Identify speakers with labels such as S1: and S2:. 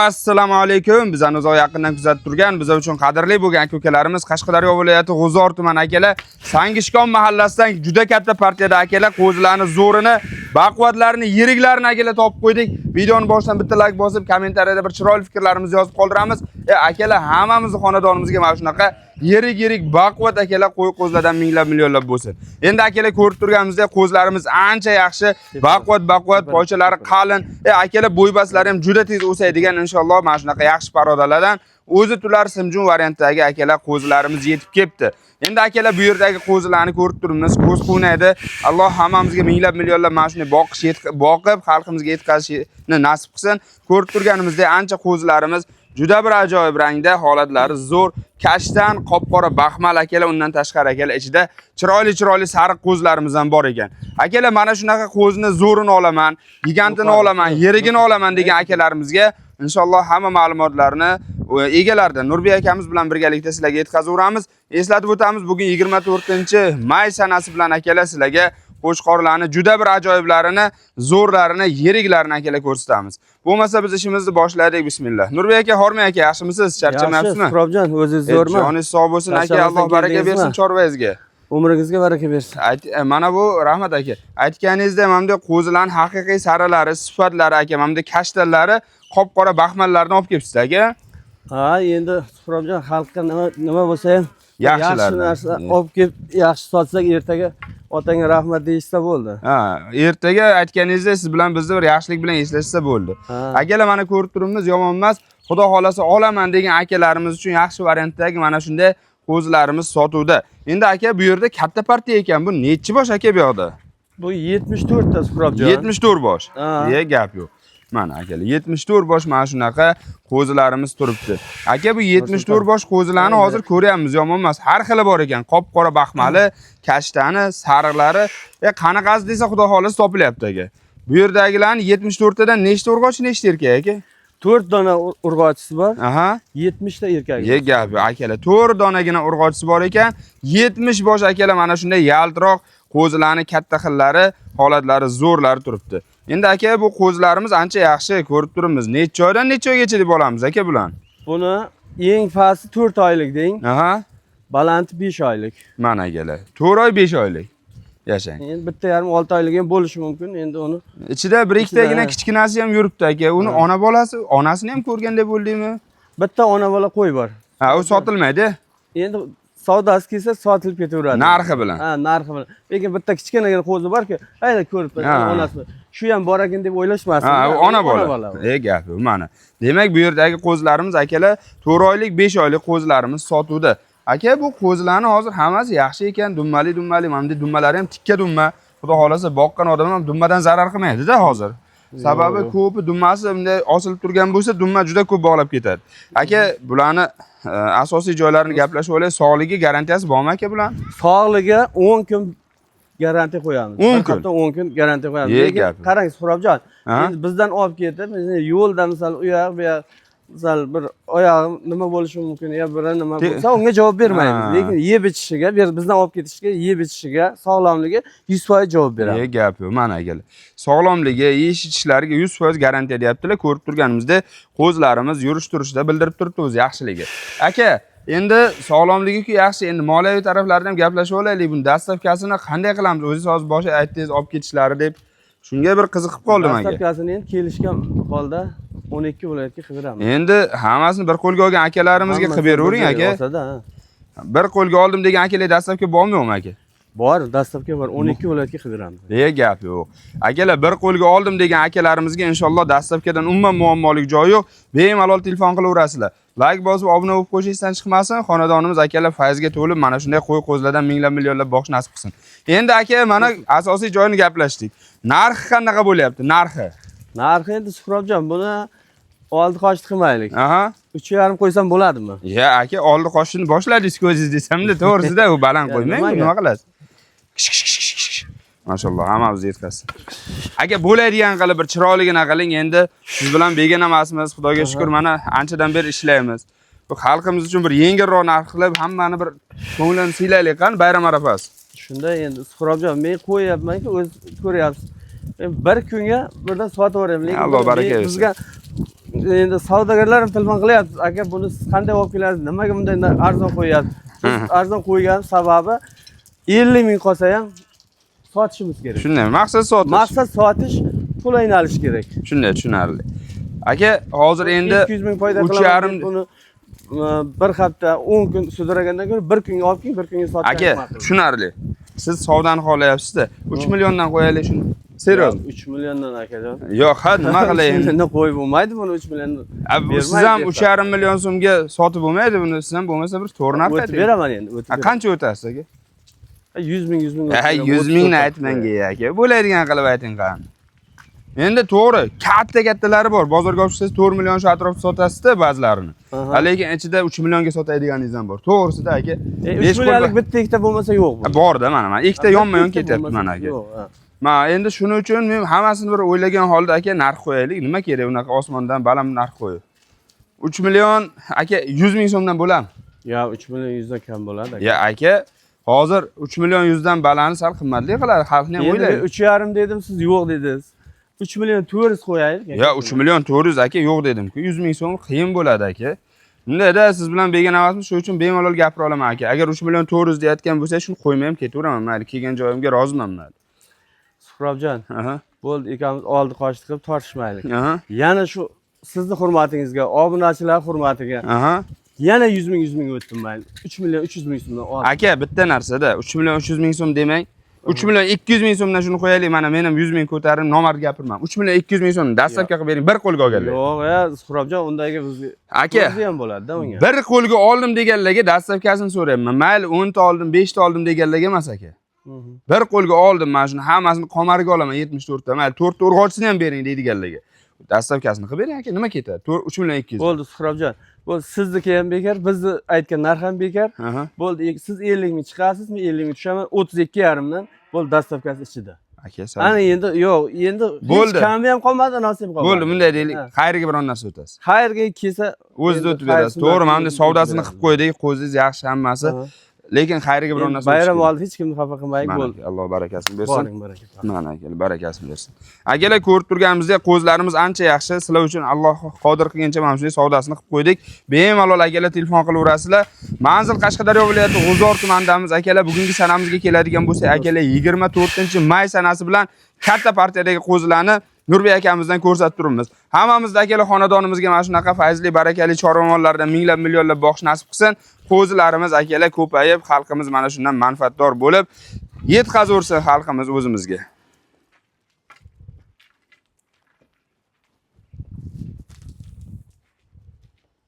S1: Assalomu alaykum. Bizani uzoq yaqindan kuzatib turgan, biz uchun qadrli bo'lgan aka-ukalarimiz Qashqadaryo viloyati G'uzor tumani akalar, Sangishkon mahallasidan juda katta partiyada akalar qo'zilarni zo'rini, baquvvatlarini, yiriklarini akalar topib qo'ydik. Videoni boshidan bitta like bosib, kommentariyada bir chiroyli fikrlarimizni yozib qoldiramiz. Akalar, hammamizni xonadonimizga mana shunaqa yirik baquvvat akalar qo'y qo'zlardan minglab millionlab bo'lsin. Endi akalar ko'rib turganimizdek qo'zlarimiz ancha yaxshi, baquvvat, poychalari qalin. Akalar bo'ybaslari ham juda tez o'saydigan inshaalloh mana shunaqa yaxshi parodalardan o'zi tular simjun variantdagi akalar qo'zlarimiz yetib kelibdi. Endi akalar bu yerdagi qo'zlarni ko'rib turibmiz. Ko'z qo'ynaydi. Alloh hammamizga minglab millionlab mana shunday boqib xalqimizga yetkazishni nasib qilsin. Ko'rib turganimizdek ancha qo'zlarimiz juda bir ajoyib rangda, holatlari zo'r, kashtan, qop-qora baxmal akalar, undan tashqari akalar ichida chiroyli sariq qo'zlarimiz ham bor ekan. Akalar, mana shunaqa qo'zni zo'rini olaman, gigantini olaman, yerigini olaman degan akalarimizga inshaalloh hamma ma'lumotlarni egalaridan Nurbek akamiz bilan birgalikda sizlarga yetkazaveramiz. Eslatib o'tamiz, bugun 24-may sanasi bilan akalar sizlarga qo'shqorlarni juda bir ajoyiblarini, zo'rlarini, yiriklarini akalar ko'rsatamiz. Bo'lmasa biz ishimizni boshladik. Bismillah. Nurbek aka, Hormay aka, yaxshimisiz? Charchamayapsizmi?
S2: Yaxshi, Turobjon, o'zingiz zo'rmi?
S1: Joningiz sog' bo'lsin aka, Alloh baraka bersin chorvangizga.
S2: Umringizga baraka bersin.
S1: Mana bu rahmat aka. Aytganingizdek, mana qo'zilarning haqiqiy saralari, sifatlari aka, mana kashtanlari, qop-qora baxmallarni olib kelibsiz aka.
S2: Ha, endi Turobjon, xalqqa nima bo'lsa ham yaxshi narsa olib kelib, yaxshi sotsak, ertaga otangga rahmat deyishsa bo'ldi.
S1: Ha, ertaga aytganingizdek siz bilan bizni bir yaxshilik bilan eslashsa bo'ldi. Akalar, mana ko'rib turibmiz, yomon emas. Xudo xolasa olaman degan akalarimiz uchun yaxshi variantdagi mana shunday qo'zlarimiz sotuvda. Endi aka, bu yerda katta partiya ekan. Bu nechi bosh aka bu yoqda?
S2: Bu 74 ta Turobjon.
S1: 74 bosh. Gap yo'q. Mana akalar, 74 bosh mana shunaqa qo'zilarimiz turibdi. Aka, bu 74 bosh qo'zilarni hozir ko'ryapmiz, yomon emas. Har xili bor ekan. Qop-qora baxmali, kashtani, sariqlari, qanaqasi desa xudo xolos topilyapti aka. Bu yerdagilarning 74 tadan nechta urg'och, nechta erkak aka?
S2: 4 dona urg'ochisi bor. 70 ta erkak.
S1: Gap akalar, 4 donagina urg'ochisi bor ekan. 70 bosh akalar mana shunday yaltiroq qo'zilarning katta xillari, holatlari zo'rlari turibdi. Endi aka, bu qo'zlarimiz ancha yaxshi ko'rib turibmiz. Necha oydan necha oygacha deb olamiz aka bulan?
S2: Buni eng pasti 4 oylik deng. Balandi 5 oylik.
S1: Mana akalar, 4 oy 5 oylik. Yashang.
S2: Endi bitta yarim 6 oylik ham bo'lishi mumkin. Endi uni
S1: ichida bir ikkitagina kichkinasi ham yuribdi aka. Uni ona bolasi, onasini ham ko'rgan deb bo'ldingmi?
S2: Bitta ona bola qo'y bor.
S1: Ha, u sotilmaydi.
S2: Endi savdosi kelsa sotilib ketaveradi.
S1: Narxi bilan.
S2: Ha, narxi bilan. Lekin bitta kichkinagina qo'zi bor-ku, ayda ko'rib turibman onasi. Shu ham bor ekan deb o'ylashmasin.
S1: Ha, u ona bola. Gap bu mana. Demak, bu yerdagi qo'zlarimiz akalar 4 oylik, 5 oylik qo'zlarimiz sotuvda. Aka, bu qo'zlarni hozir hammasi yaxshi ekan, dummali, mana dummalari ham tikka dumma. Xudo xolasa boqqan odam ham dummadan zarar qilmaydi-da hozir. Sababi ko'pi dummasi bunday osilib turgan bo'lsa, dumma juda ko'p bog'lab ketadi. Aka, bularni asosiy joylarini gaplashib olay. Sog'ligi garantiyasi bormi aka bular?
S2: Sog'ligi 10 kun garantiya qo'yamiz.
S1: 10 kun.
S2: 10 kun garantiya qo'yamiz. Lekin qarang, Turobjon, endi bizdan olib ketib, yo'lda misol u yoq bu yoq misol bir oyog'im nima bo'lishi mumkin, yo bir nima bo'lsa, unga javob bermaymiz. Lekin yeb ichishiga, bizdan olib ketishiga, yeb ichishiga, sog'lomligi 100% javob beramiz.
S1: Gap yo'q, mana akalar. Sog'lomligi, yeyish ichishlariga 100% garantiya deyaptilar. Ko'rib turganimizdek, qo'zlarimiz yurish-turishida bildirib turibdi o'zi yaxshiligi. Aka, endi sog'lomligi-ku yaxshi, endi moliyaviy taraflaridan ham gaplashib olaylik. Buni dastavkasini qanday qilamiz? O'zingiz hozir boshida aytdingiz, olib ketishlari deb. Shunga bir qiziqib qoldim aka.
S2: Dastavkasini endi kelishgan holda 12 viloyatga qilib beramiz.
S1: Endi hammasini bir qo'lga olgan akalarimizga qilib beravering aka. Bir qo'lga oldim degan akalar dastavka bormi-yo'qmi aka?
S2: Bor, dastavka bor. 12 viloyatga qilib beramiz.
S1: Gap yo'q. Akalar, bir qo'lga oldim degan akalarimizga inshaalloh dastavkadan umuman muammolik joyi yo'q. Bemalol telefon qilaverasizlar. Like bosib, obuna bo'lib qo'yishingizdan chiqmasin. Xonadonimiz akalar fayzga to'lib, mana shunday qo'y qo'zlardan minglab millionlab boqish nasib qilsin. Endi aka, mana asosiy joyini gaplashdik. Narxi qanaqa bo'lyapti? Narxi
S2: endi Turobjon, buni oldi qochdi qilmaylik. 3.5 qo'ysam bo'ladimi?
S1: Aka, oldi qochishni boshladingiz ko'zingiz desamda, to'g'risida u baland qo'ymang, nima qilasiz? Mashalloh, hammamiz yetkazsin. Aka, bo'ladigan qilib bir chiroyligina qiling. Endi siz bilan begona emasmiz. Xudoga shukr, mana anchadan beri ishlaymiz. Bu xalqimiz uchun bir yengilroq narx qilib, hammani bir ko'nglini siylaylik qani bayram arafasi.
S2: Shunda endi Turobjon, men qo'yapman-ku, o'z ko'ryapsiz. Bir kunga birdan sotib yuboraman.
S1: Alloh baraka bersin.
S2: Bizga endi savdogarlar ham telefon qilyapti. Aka, buni siz qanday olib kelasiz? Nimaga bunday arzon qo'yasiz? Biz arzon qo'ygan sababi 50 ming qolsa ham sotishimiz kerak.
S1: Shunday, maqsad sotish.
S2: Maqsad sotish, pul aynalish kerak.
S1: Shunday, tushunarli. Aka, hozir endi
S2: 200 ming foyda qilaman. Buni bir hafta 10 kun sudragandan ko'ra bir kunga olib keling, bir kunga sotib.
S1: Aka, tushunarli. Siz savdoni xohlayapsiz-da, 3 milliondan qo'yaylik shuni. Serios.
S2: 3 milliondan akajon.
S1: Yo'q, ha, nima qilay endi?
S2: Endi qo'yib bo'lmaydi buni 3 milliondan.
S1: Siz ham 3,5 million so'mga sotib bo'lmaydi buni. Siz ham bo'lmasa bir to'g'rini ayting.
S2: O'tib beraman endi, o'tib.
S1: Qancha o'tasiz aka?
S2: 100 ming.
S1: 100 mingni aytmanga aka. Bo'ladigan qilib ayting qani. Endi to'g'ri, katta-kattalari bor. Bozorga olib chiqsangiz 4 million shu atrofda sotasiz-da ba'zilarini. Lekin ichida 3 millionga sotadiganingiz ham bor. To'g'risida aka.
S2: 3 millionlik bitta ikkita bo'lmasa yo'q bu.
S1: Bor-da mana. Ikkita yonma-yon ketyapti mana aka. Men endi shuning uchun men hammasini bir o'ylagan holda aka narx qo'yaylik. Nima kerak unaqa osmondan balam narx qo'yib. 3 million aka 100 ming so'mdan bo'ladimi?
S2: Ya 3 million 100 dan kam bo'ladi aka.
S1: Ya aka, hozir 3 million 100 dan balani sal qimmatli qiladi. Xalqni ham o'ylaydi.
S2: 3,5 dedim, siz yo'q dedingiz. 3 million 400 qo'yaylik.
S1: Ya 3 million 400 aka yo'q dedim-ku. 100 ming so'm qiyin bo'ladi aka. Unda siz bilan begona emasmiz, shuning uchun bemalol gapira olaman aka. Agar 3 million 400 deyotgan bo'lsa, shuni qo'ymay ham ketaveraman. Mayli, kelgan joyimga roziman men.
S2: Suhrobjon, bo'ldi, ikamiz oldi qochdi qilib tortishmaylik. Yana shu sizni hurmatingizga, obunachilar hurmatiga. Yana 100 ming o'tdim mayli. 3 million 300 ming so'mdan oldim.
S1: Aka, bitta narsada 3 million 300 ming so'm demang. 3 million 200 ming so'mdan shuni qo'yaylik. Mana men ham 100 ming ko'tarib nomard gapirman. 3 million 200 ming so'mni dastlabki qilib bering, bir qo'lga olganlar.
S2: Yo'q, ya Suhrobjon, undagi bizga
S1: aka
S2: ham bo'ladi-da unga.
S1: Bir qo'lga oldim deganlarga dastlabkasini so'rayapman. Mayli 10 ta oldim, 5 ta oldim deganlarga emas aka. Bir qo'lga oldim, men shuni hammasini qomariga olaman 74 ta. Mayli 4 ta urg'ochisini ham bering deydiganlarga. Dastlabkasini qilib bering aka, nima ketadi? 3 million 200.
S2: Bo'ldi Suhrobjon. Bo'ldi, sizniki ham bekor, bizni aytgan narx ham bekor. Bo'ldi, siz 50 ming chiqasiz, men 50 ming tushaman, 32,5 dan. Bo'ldi, dastlabkasi ichida.
S1: Aka,
S2: ana endi yo'q, endi hech kami ham qolmadi, nasib qolmadi.
S1: Bo'ldi, bunday deylik. Xayriga biron narsa o'tasiz.
S2: Xayrga kelsa,
S1: o'zida o'tib berasiz. To'g'ri, men bunday savdosini qilib qo'ydik, qo'zingiz yaxshi hammasi. Lekin xayriga biron narsa.
S2: Bayram oldi, hech kimni xafa qilmaylik, bo'ldi.
S1: Alloh barakasini bersin.
S2: Boring, baraka.
S1: Mana aka, barakasini bersin. Akalar, ko'rib turganimizdek, qo'zlarimiz ancha yaxshi. Sizlar uchun Alloh qodir qilgancha mana shunday savdosini qilib qo'ydik. Bemalol akalar telefon qilaverasizlar. Manzil Qashqadaryo viloyati G'uzor tumanidamiz. Akalar, bugungi sanamizga keladigan bo'lsak, akalar 24-may sanasi bilan katta partiyadagi qo'zlarni Nurbek akamizdan ko'rsatib turibmiz. Hammamizda akalar xonadonimizga mana shunaqa fayzli, barakali chorva mollardan minglab millionlab boqish nasib qilsin. Qo'zilarimiz akalar ko'payib, xalqimiz mana shundan manfaatdor bo'lib, yetkazursin xalqimiz o'zimizga.